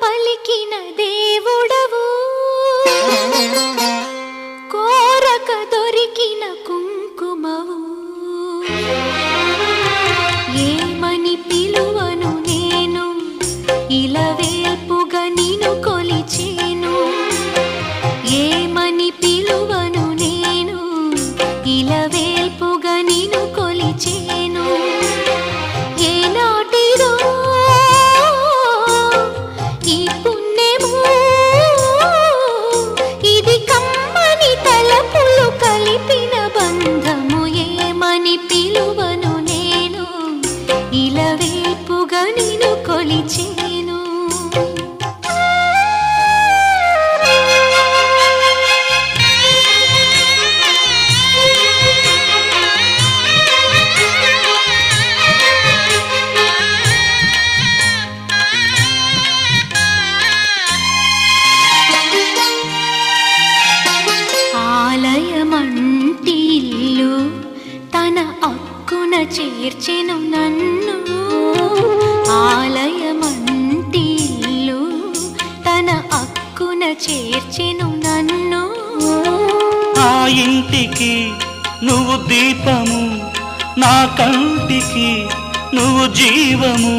పలికిన దేవుడవు, కోరక దొరికిన కుంకుమవు. ఏమని పిలువను నేను, ఇలవేల్పుగా నిన్ను కొలిచేను. ఏమని పిలువను నేను, ఇలవేల్పుగా నిన్ను కొలిచేను. ఏనాటిదో ఈ పుణ్యము, ఇది కమ్మని తలపులు కలిపిన బంధము. ఏమని పిలువను నేను, ఇలవేల్పుగా నిన్ను కొలిచేను. ఆలయమంటి ఇల్లు తన అక్కున చేర్చెను నన్ను. ఆలయమంటి ఇల్లు తన అక్కున చేర్చెను నన్ను. ఆ ఇంటికి నువ్వు దీపము, నా కంటికి నువ్వు జీవము.